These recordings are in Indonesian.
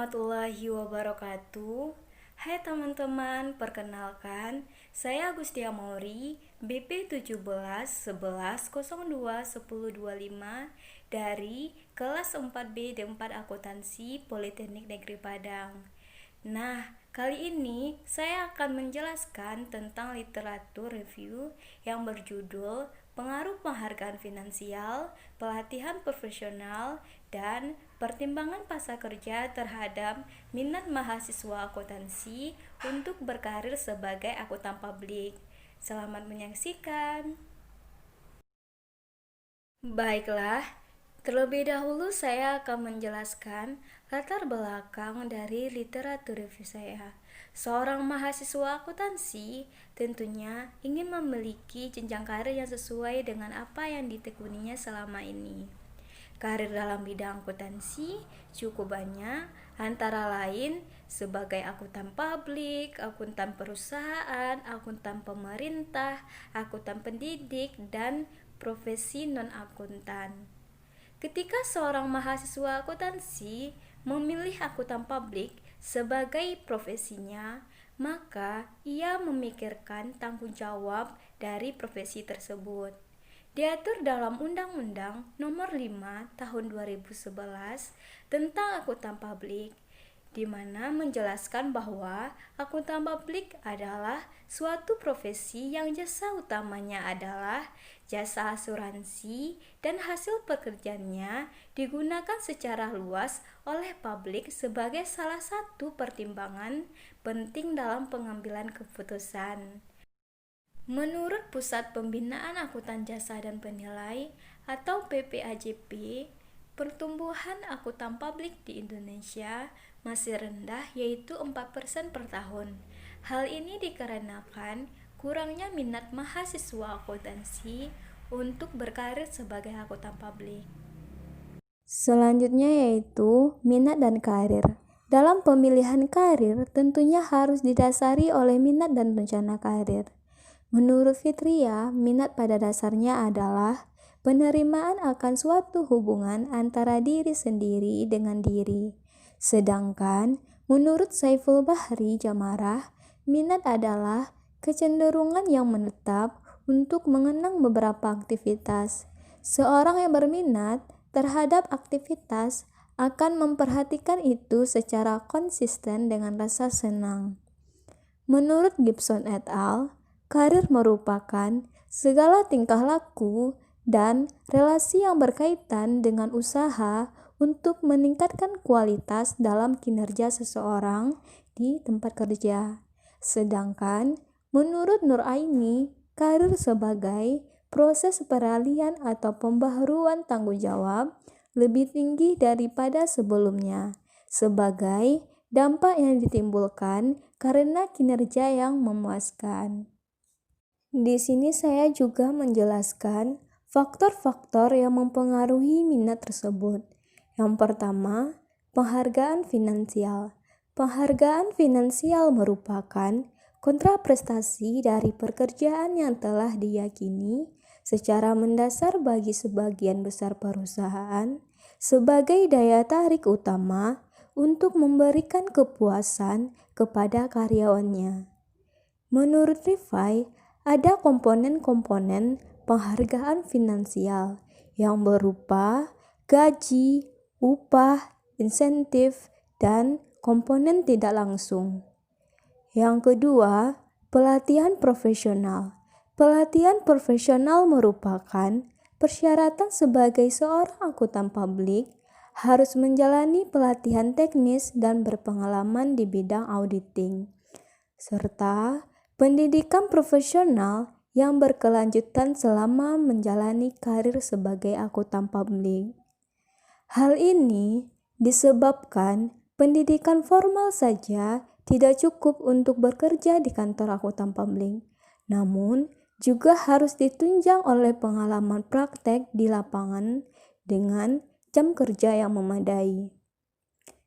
warahmatullahi wabarakatuh. Hai teman-teman, perkenalkan saya Agustia Mauri, BP 17 11 02 1025 dari kelas 4B D4 Akuntansi Politeknik Negeri Padang. Nah, kali ini saya akan menjelaskan tentang literatur review yang berjudul Pengaruh Penghargaan Finansial, Pelatihan Profesional, dan Pertimbangan Pasar Kerja terhadap minat mahasiswa akuntansi untuk berkarir sebagai akuntan publik. Selamat menyaksikan. Baiklah, terlebih dahulu saya akan menjelaskan latar belakang dari literatur review saya. Seorang mahasiswa akuntansi tentunya ingin memiliki jenjang karir yang sesuai dengan apa yang ditekuninya selama ini. Karir dalam bidang akuntansi cukup banyak, antara lain sebagai akuntan publik, akuntan perusahaan, akuntan pemerintah, akuntan pendidik, dan profesi non-akuntan. Ketika seorang mahasiswa akuntansi memilih akuntan publik sebagai profesinya, maka ia memikirkan tanggung jawab dari profesi tersebut. Diatur dalam Undang-Undang Nomor 5 Tahun 2011 tentang akuntan publik, di mana menjelaskan bahwa akuntan publik adalah suatu profesi yang jasa utamanya adalah jasa asuransi dan hasil pekerjaannya digunakan secara luas oleh publik sebagai salah satu pertimbangan penting dalam pengambilan keputusan. Menurut Pusat Pembinaan Akuntan Jasa dan Penilai atau PPAJP, pertumbuhan akuntan publik di Indonesia masih rendah, yaitu 4% per tahun. Hal ini dikarenakan kurangnya minat mahasiswa akuntansi untuk berkarir sebagai akuntan publik. Selanjutnya yaitu minat dan karir. Dalam pemilihan karir tentunya harus didasari oleh minat dan rencana karir. Menurut Fitria, minat pada dasarnya adalah penerimaan akan suatu hubungan antara diri sendiri dengan diri. Sedangkan menurut Saiful Bahri Jamarah, minat adalah kecenderungan yang menetap untuk mengenang beberapa aktivitas. Seorang yang berminat terhadap aktivitas akan memperhatikan itu secara konsisten dengan rasa senang. Menurut Gibson et al., karir merupakan segala tingkah laku dan relasi yang berkaitan dengan usaha untuk meningkatkan kualitas dalam kinerja seseorang di tempat kerja. Sedangkan menurut Nur Aini, karir sebagai proses peralihan atau pembaharuan tanggung jawab lebih tinggi daripada sebelumnya sebagai dampak yang ditimbulkan karena kinerja yang memuaskan. Di sini saya juga menjelaskan faktor-faktor yang mempengaruhi minat tersebut. Yang pertama, penghargaan finansial. Penghargaan finansial merupakan kontraprestasi dari pekerjaan yang telah diyakini secara mendasar bagi sebagian besar perusahaan sebagai daya tarik utama untuk memberikan kepuasan kepada karyawannya. Menurut Rifai, ada komponen-komponen penghargaan finansial yang berupa gaji, upah, insentif, dan komponen tidak langsung. Yang kedua, pelatihan profesional. Pelatihan profesional merupakan persyaratan sebagai seorang akuntan publik harus menjalani pelatihan teknis dan berpengalaman di bidang auditing, serta pendidikan profesional yang berkelanjutan selama menjalani karir sebagai akuntan publik. Hal ini disebabkan pendidikan formal saja tidak cukup untuk bekerja di kantor akuntan publik, namun juga harus ditunjang oleh pengalaman praktek di lapangan dengan jam kerja yang memadai.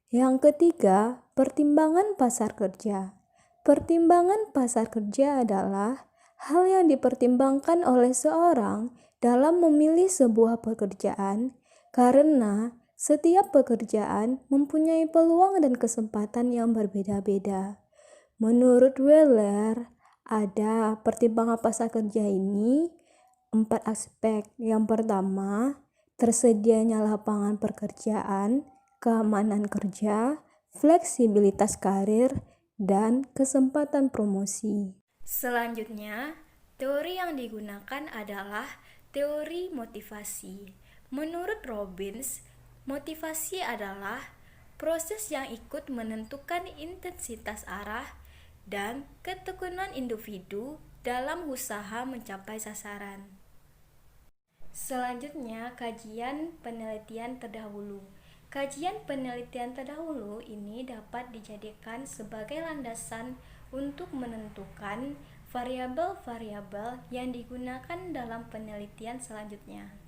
Yang ketiga, pertimbangan pasar kerja. Pertimbangan pasar kerja adalah hal yang dipertimbangkan oleh seorang dalam memilih sebuah pekerjaan karena Setiap pekerjaan mempunyai peluang dan kesempatan yang berbeda-beda. Menurut Weller, ada pertimbangan pasar kerja ini 4 aspek. Yang pertama, tersedianya lapangan pekerjaan, keamanan kerja, fleksibilitas karir, dan kesempatan promosi. Selanjutnya, teori yang digunakan adalah teori motivasi. Menurut Robbins, motivasi adalah proses yang ikut menentukan intensitas arah dan ketekunan individu dalam usaha mencapai sasaran. Selanjutnya, kajian penelitian terdahulu. Kajian penelitian terdahulu ini dapat dijadikan sebagai landasan untuk menentukan variabel-variabel yang digunakan dalam penelitian selanjutnya.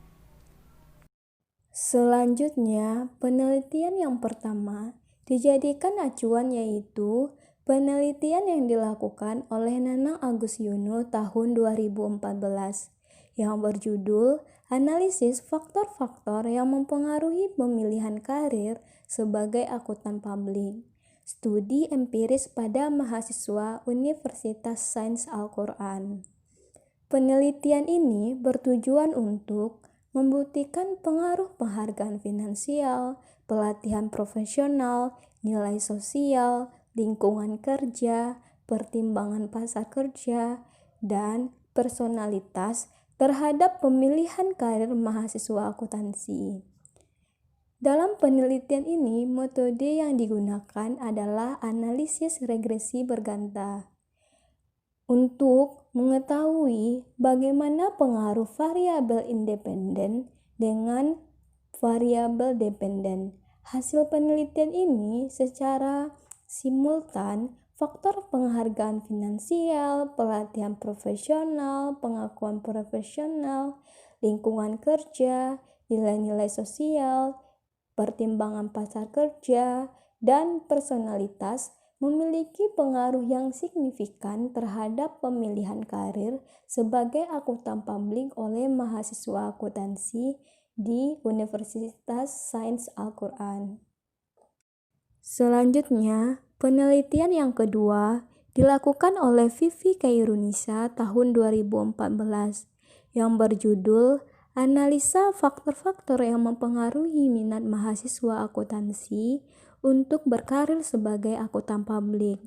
Selanjutnya, penelitian yang pertama dijadikan acuan yaitu penelitian yang dilakukan oleh Nanang Agus Yono tahun 2014 yang berjudul Analisis Faktor-Faktor yang Mempengaruhi Pemilihan Karir sebagai Akuntan Publik. Studi empiris pada mahasiswa Universitas Sains Al-Quran. Penelitian ini bertujuan untuk membuktikan pengaruh penghargaan finansial, pelatihan profesional, nilai sosial, lingkungan kerja, pertimbangan pasar kerja, dan personalitas terhadap pemilihan karir mahasiswa akuntansi. Dalam penelitian ini, metode yang digunakan adalah analisis regresi berganta. Untuk mengetahui bagaimana pengaruh variabel independen dengan variabel dependen, hasil penelitian ini secara simultan faktor penghargaan finansial, pelatihan profesional, pengakuan profesional, lingkungan kerja, nilai-nilai sosial, pertimbangan pasar kerja, dan personalitas memiliki pengaruh yang signifikan terhadap pemilihan karir sebagai akuntan publik oleh mahasiswa akuntansi di Universitas Sains Al-Quran. Selanjutnya, penelitian yang kedua dilakukan oleh Vivi Kairunisa tahun 2014 yang berjudul Analisa Faktor-Faktor yang Mempengaruhi Minat Mahasiswa Akuntansi untuk Berkarir sebagai Akuntan Publik.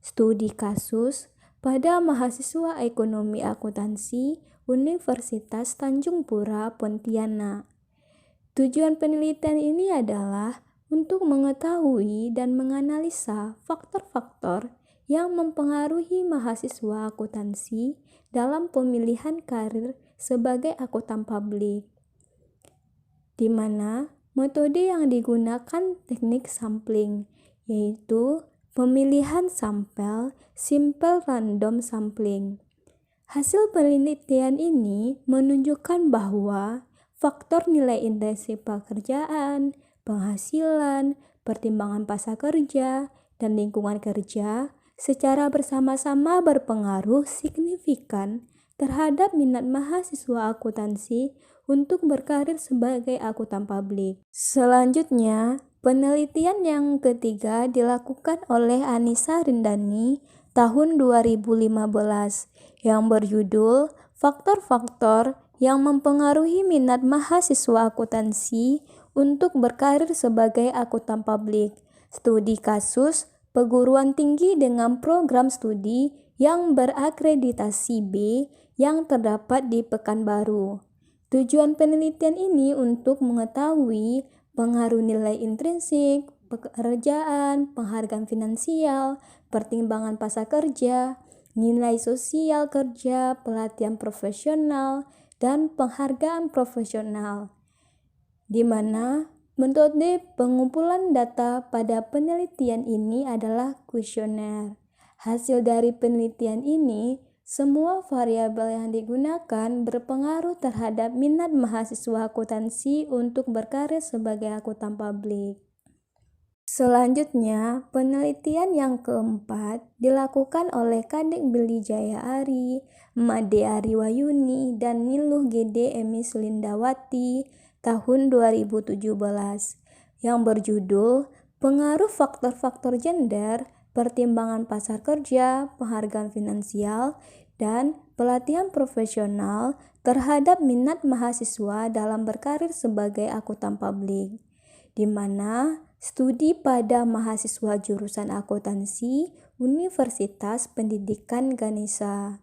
Studi kasus pada mahasiswa Ekonomi Akuntansi Universitas Tanjung Pura, Pontianak. Tujuan penelitian ini adalah untuk mengetahui dan menganalisa faktor-faktor yang mempengaruhi mahasiswa akuntansi dalam pemilihan karir sebagai akuntan publik, di mana metode yang digunakan teknik sampling, yaitu pemilihan sampel simple random sampling. Hasil penelitian ini menunjukkan bahwa faktor nilai intensif pekerjaan, penghasilan, pertimbangan pasar kerja, dan lingkungan kerja secara bersama-sama berpengaruh signifikan terhadap minat mahasiswa akuntansi untuk berkarir sebagai akuntan publik. Selanjutnya, penelitian yang ketiga dilakukan oleh Anissa Rindani tahun 2015 yang berjudul Faktor-Faktor yang Mempengaruhi Minat Mahasiswa Akuntansi untuk Berkarir sebagai Akuntan Publik. Studi kasus perguruan tinggi dengan program studi yang berakreditasi B yang terdapat di Pekanbaru. Tujuan penelitian ini untuk mengetahui pengaruh nilai intrinsik, pekerjaan, penghargaan finansial, pertimbangan pasar kerja, nilai sosial kerja, pelatihan profesional, dan penghargaan profesional, di mana metode pengumpulan data pada penelitian ini adalah kuesioner. Hasil dari penelitian ini, semua variabel yang digunakan berpengaruh terhadap minat mahasiswa akuntansi untuk berkarir sebagai akuntan publik. Selanjutnya, penelitian yang keempat dilakukan oleh Kadek Billy Jaya Ari, Made Ari Wayuni, dan Niluh Gede Emis Lindawati tahun 2017 yang berjudul Pengaruh Faktor-Faktor Gender, Pertimbangan Pasar Kerja, Penghargaan Finansial, dan Pelatihan Profesional terhadap minat mahasiswa dalam berkarir sebagai akuntan publik, di mana studi pada mahasiswa jurusan akuntansi Universitas Pendidikan Ganesha.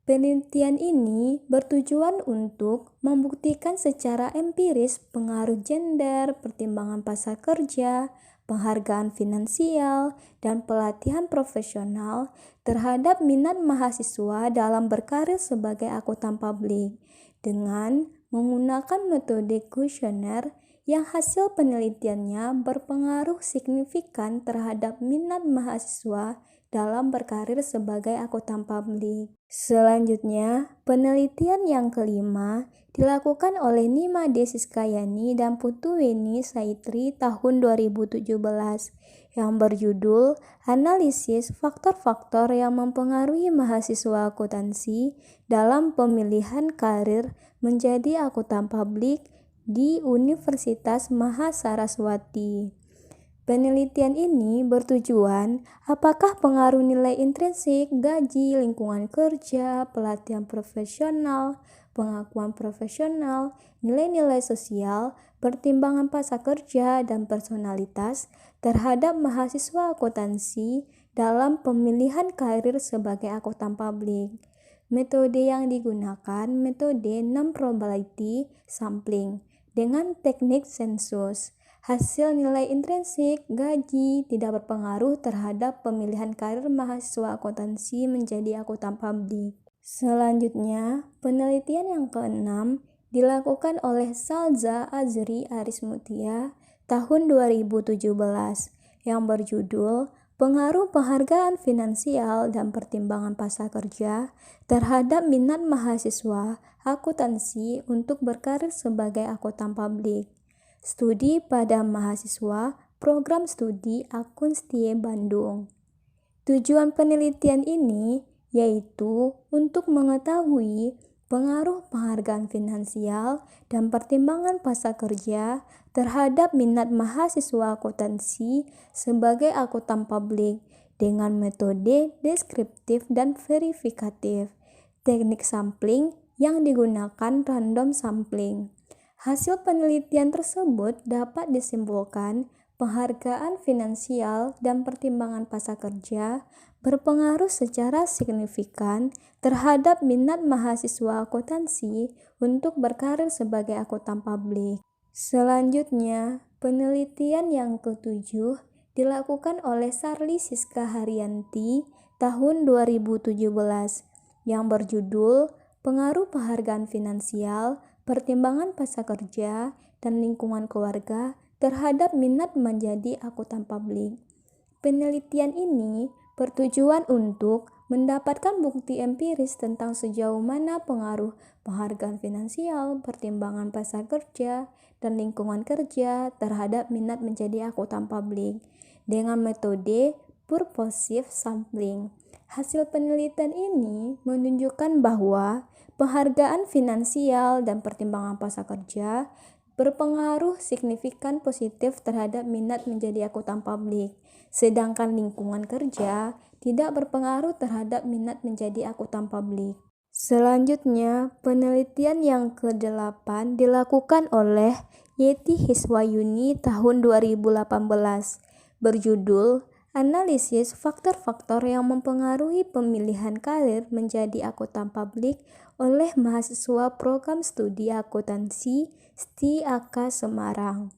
Penelitian ini bertujuan untuk membuktikan secara empiris pengaruh gender, pertimbangan pasar kerja, penghargaan finansial, dan pelatihan profesional terhadap minat mahasiswa dalam berkarir sebagai akuntan publik dengan menggunakan metode kuesioner yang hasil penelitiannya berpengaruh signifikan terhadap minat mahasiswa dalam berkarir sebagai akuntan publik. Selanjutnya, penelitian yang kelima dilakukan oleh Nima Desiskayani dan Putu Weni Saitri tahun 2017 yang berjudul Analisis Faktor-Faktor yang Mempengaruhi Mahasiswa Akuntansi dalam Pemilihan Karir Menjadi Akuntan Publik di Universitas Mahasaraswati. Penelitian ini bertujuan apakah pengaruh nilai intrinsik, gaji, lingkungan kerja, pelatihan profesional, pengakuan profesional, nilai-nilai sosial, pertimbangan pasar kerja, dan personalitas terhadap mahasiswa akuntansi dalam pemilihan karir sebagai akuntan publik. Metode yang digunakan metode non-probability sampling dengan teknik sensus. Hasil nilai intrinsik, gaji, tidak berpengaruh terhadap pemilihan karir mahasiswa akuntansi menjadi akuntan publik. Selanjutnya, penelitian yang keenam dilakukan oleh Salza Azri Arismutia tahun 2017 yang berjudul Pengaruh Penghargaan Finansial dan Pertimbangan Pasar Kerja terhadap minat mahasiswa akuntansi untuk berkarir sebagai akuntan publik. Studi pada mahasiswa program studi Akunstie Bandung. Tujuan penelitian ini yaitu untuk mengetahui pengaruh penghargaan finansial dan pertimbangan pasar kerja terhadap minat mahasiswa akuntansi sebagai akuntan publik dengan metode deskriptif dan verifikatif. Teknik sampling yang digunakan random sampling. Hasil penelitian tersebut dapat disimpulkan penghargaan finansial dan pertimbangan pasar kerja berpengaruh secara signifikan terhadap minat mahasiswa akuntansi untuk berkarir sebagai akuntan publik. Selanjutnya, penelitian yang ketujuh dilakukan oleh Sarli Siska Haryanti tahun 2017 yang berjudul Pengaruh Penghargaan Finansial, Pertimbangan Pasar Kerja, dan Lingkungan Keluarga terhadap minat menjadi akuntan publik. Penelitian ini bertujuan untuk mendapatkan bukti empiris tentang sejauh mana pengaruh penghargaan finansial, pertimbangan pasar kerja, dan lingkungan kerja terhadap minat menjadi akuntan publik dengan metode purposive sampling. Hasil penelitian ini menunjukkan bahwa penghargaan finansial dan pertimbangan pasar kerja berpengaruh signifikan positif terhadap minat menjadi akuntan publik, sedangkan lingkungan kerja tidak berpengaruh terhadap minat menjadi akuntan publik. Selanjutnya, penelitian yang ke-8 dilakukan oleh Yeti Hiswayuni tahun 2018 berjudul Analisis Faktor-Faktor yang Mempengaruhi Pemilihan Karir Menjadi Akuntan Publik oleh mahasiswa program studi akuntansi STIAKA Semarang.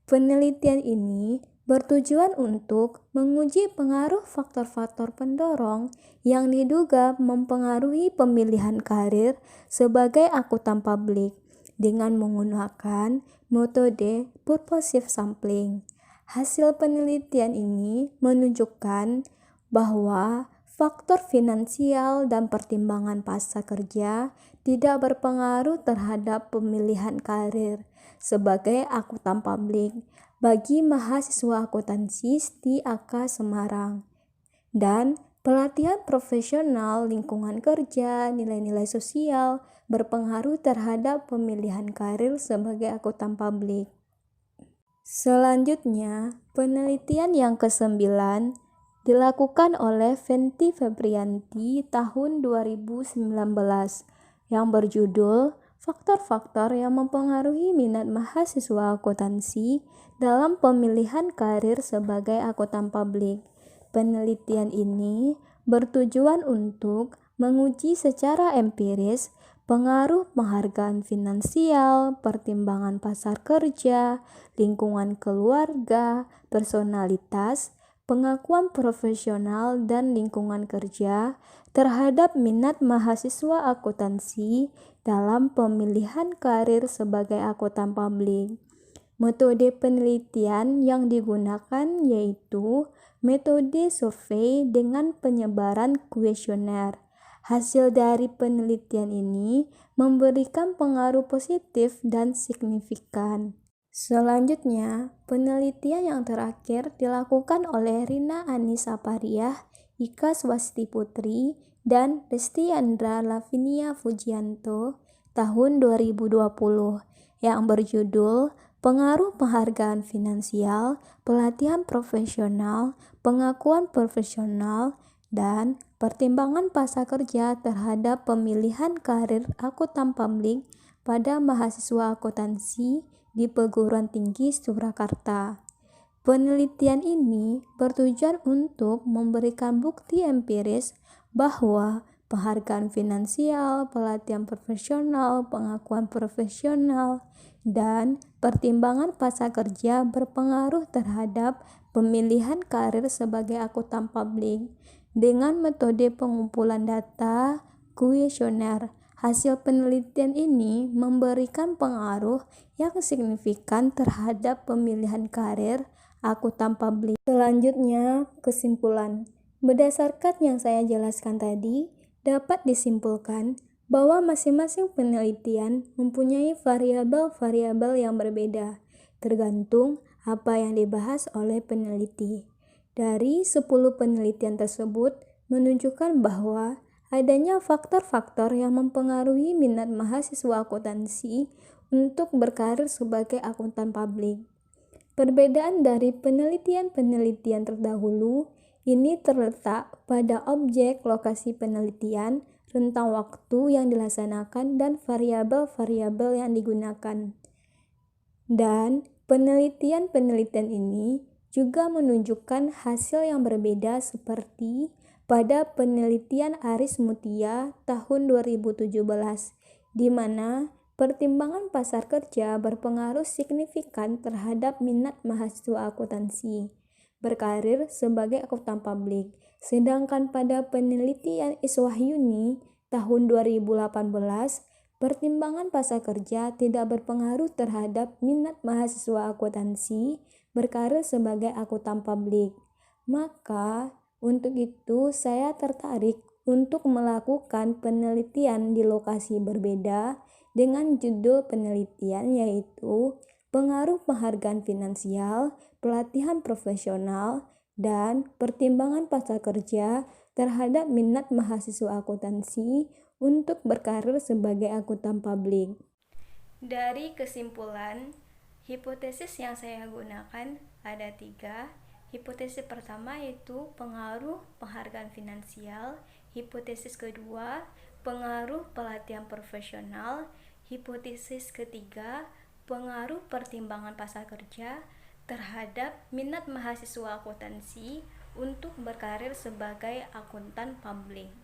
Penelitian ini bertujuan untuk menguji pengaruh faktor-faktor pendorong yang diduga mempengaruhi pemilihan karir sebagai akuntan publik dengan menggunakan metode purposive sampling. Hasil penelitian ini menunjukkan bahwa faktor finansial dan pertimbangan pasar kerja tidak berpengaruh terhadap pemilihan karir sebagai akuntan publik bagi mahasiswa akuntansi STIAKA Semarang. Dan pelatihan profesional, lingkungan kerja, nilai-nilai sosial berpengaruh terhadap pemilihan karir sebagai akuntan publik. Selanjutnya, penelitian yang kesembilan dilakukan oleh Fenty Febrianti tahun 2019 yang berjudul Faktor-faktor yang mempengaruhi minat mahasiswa akuntansi dalam pemilihan karir sebagai akuntan publik. Penelitian ini bertujuan untuk menguji secara empiris pengaruh penghargaan finansial, pertimbangan pasar kerja, lingkungan keluarga, personalitas, pengakuan profesional, dan lingkungan kerja terhadap minat mahasiswa akuntansi dalam pemilihan karir sebagai akuntan publik. Metode penelitian yang digunakan yaitu metode survei dengan penyebaran kuesioner. Hasil dari penelitian ini memberikan pengaruh positif dan signifikan. Selanjutnya, penelitian yang terakhir dilakukan oleh Rina Anissa Pariah, Ika Swasti Putri, dan Resti Andra Lavinia Fujianto tahun 2020 yang berjudul Pengaruh Penghargaan Finansial, Pelatihan Profesional, Pengakuan Profesional, dan Pertimbangan Pasar Kerja terhadap Pemilihan Karir Akuntan Publik pada mahasiswa akuntansi di Perguruan Tinggi Surakarta. Penelitian ini bertujuan untuk memberikan bukti empiris bahwa penghargaan finansial, pelatihan profesional, pengakuan profesional, dan pertimbangan pasar kerja berpengaruh terhadap pemilihan karir sebagai akuntan publik. Dengan metode pengumpulan data kuesioner, hasil penelitian ini memberikan pengaruh yang signifikan terhadap pemilihan karir akuntan publik. Selanjutnya, kesimpulan. Berdasarkan yang saya jelaskan tadi, dapat disimpulkan bahwa masing-masing penelitian mempunyai variabel-variabel yang berbeda, tergantung apa yang dibahas oleh peneliti. Dari 10 penelitian tersebut menunjukkan bahwa adanya faktor-faktor yang mempengaruhi minat mahasiswa akuntansi untuk berkarir sebagai akuntan publik. Perbedaan dari penelitian-penelitian terdahulu ini terletak pada objek lokasi penelitian, rentang waktu yang dilaksanakan, dan variabel-variabel yang digunakan. Dan penelitian-penelitian ini juga menunjukkan hasil yang berbeda seperti pada penelitian Aris Mutia tahun 2017, di mana pertimbangan pasar kerja berpengaruh signifikan terhadap minat mahasiswa akuntansi berkarir sebagai akuntan publik. Sedangkan pada penelitian Iswahyuni tahun 2018, pertimbangan pasar kerja tidak berpengaruh terhadap minat mahasiswa akuntansi berkarir sebagai akuntan publik. Maka, untuk itu saya tertarik untuk melakukan penelitian di lokasi berbeda dengan judul penelitian yaitu Pengaruh Penghargaan Finansial, Pelatihan Profesional, dan Pertimbangan Pasar Kerja terhadap minat mahasiswa akuntansi untuk berkarir sebagai akuntan publik. Dari kesimpulan, hipotesis yang saya gunakan ada 3. Hipotesis pertama yaitu pengaruh penghargaan finansial. Hipotesis kedua, pengaruh pelatihan profesional. Hipotesis ketiga, pengaruh pertimbangan pasar kerja terhadap minat mahasiswa akuntansi untuk berkarir sebagai akuntan publik.